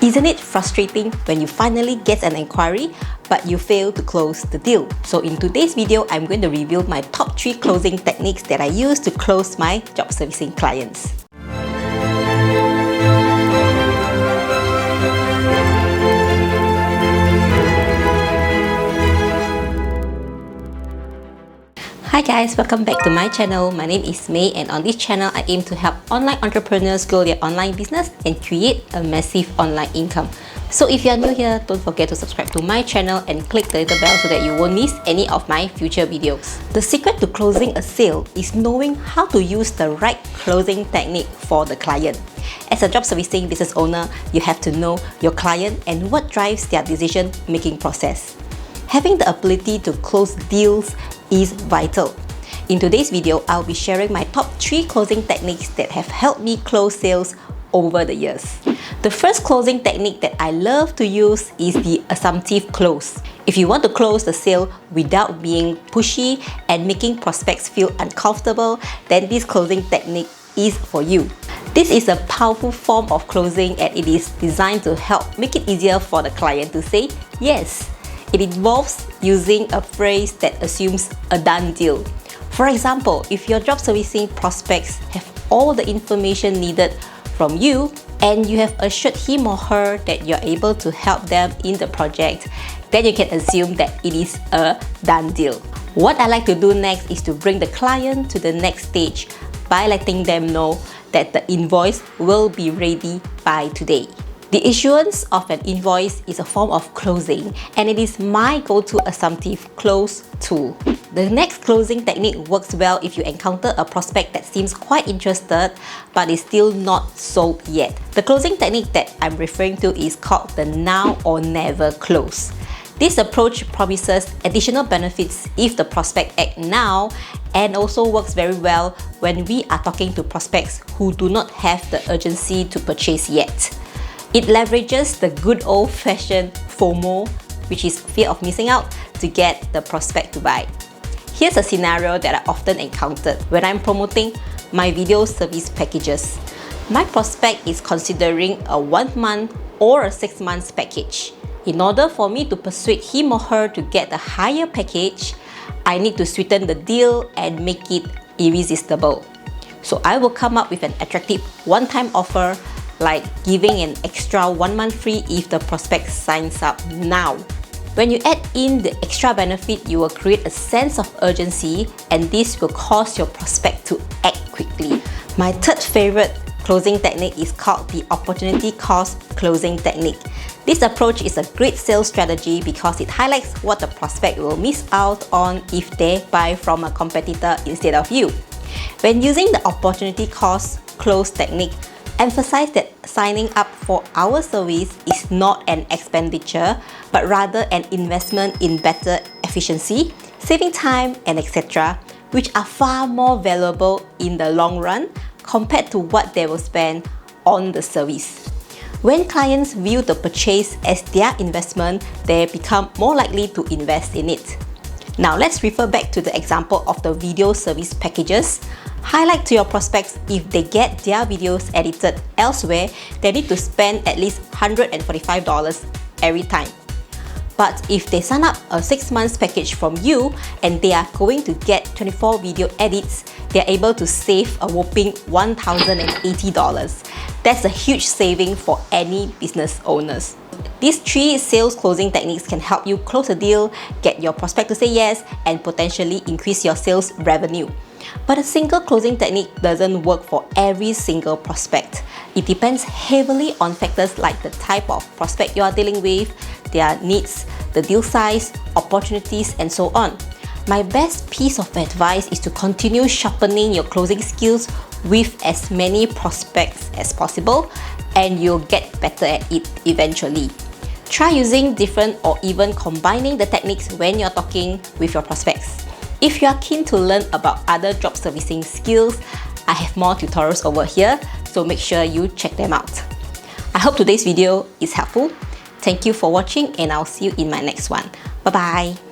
Isn't it frustrating when you finally get an inquiry but you fail to close the deal? So in today's video, I'm going to reveal my top 3 closing techniques that I use to close my job servicing clients. Hi guys, welcome back to my channel. My name is May, and on this channel I aim to help online entrepreneurs grow their online business and create a massive online income. So if you are new here, don't forget to subscribe to my channel and click the little bell so that you won't miss any of my future videos. The secret to closing a sale is knowing how to use the right closing technique for the client. As a job servicing business owner, you have to know your client and what drives their decision-making process. Having the ability to close deals is vital. In today's video, I'll be sharing my top 3 closing techniques that have helped me close sales over the years. The first closing technique that I love to use is the Assumptive Close. If you want to close the sale without being pushy and making prospects feel uncomfortable, then this closing technique is for you. This is a powerful form of closing, and it is designed to help make it easier for the client to say yes. It involves using a phrase that assumes a done deal. For example, if your job servicing prospects have all the information needed from you and you have assured him or her that you're able to help them in the project, then you can assume that it is a done deal. What I like to do next is to bring the client to the next stage by letting them know that the invoice will be ready by today. The issuance of an invoice is a form of closing, and it is my go-to Assumptive Close tool. The next closing technique works well if you encounter a prospect that seems quite interested but is still not sold yet. The closing technique that I'm referring to is called the now or never close. This approach promises additional benefits if the prospect acts now, and also works very well when we are talking to prospects who do not have the urgency to purchase yet. It leverages the good old-fashioned FOMO, which is fear of missing out, to get the prospect to buy. Here's a scenario that I often encountered when I'm promoting my video service packages. My prospect is considering a 1-month or a 6-month package. In order for me to persuade him or her to get a higher package, I need to sweeten the deal and make it irresistible. So I will come up with an attractive one-time offer, like giving an extra 1 month free if the prospect signs up now. When you add in the extra benefit, you will create a sense of urgency, and this will cause your prospect to act quickly. My third favorite closing technique is called the Opportunity Cost Closing Technique. This approach is a great sales strategy because it highlights what the prospect will miss out on if they buy from a competitor instead of you. When using the Opportunity Cost Close technique, emphasize that signing up for our service is not an expenditure, but rather an investment in better efficiency, saving time, and etc., which are far more valuable in the long run compared to what they will spend on the service. When clients view the purchase as their investment, they become more likely to invest in it. Now let's refer back to the example of the video service packages. Highlight to your prospects if they get their videos edited elsewhere, they need to spend at least $145 every time. But if they sign up a 6-month package from you and they are going to get 24 video edits, they are able to save a whopping $1,080. That's a huge saving for any business owners. These 3 sales closing techniques can help you close a deal, get your prospect to say yes, and potentially increase your sales revenue. But a single closing technique doesn't work for every single prospect. It depends heavily on factors like the type of prospect you are dealing with, their needs, the deal size, opportunities, and so on. My best piece of advice is to continue sharpening your closing skills with as many prospects as possible, and you'll get better at it eventually. Try using different or even combining the techniques when you're talking with your prospects. If you are keen to learn about other job servicing skills, I have more tutorials over here, so make sure you check them out. I hope today's video is helpful. Thank you for watching, and I'll see you in my next one. Bye bye.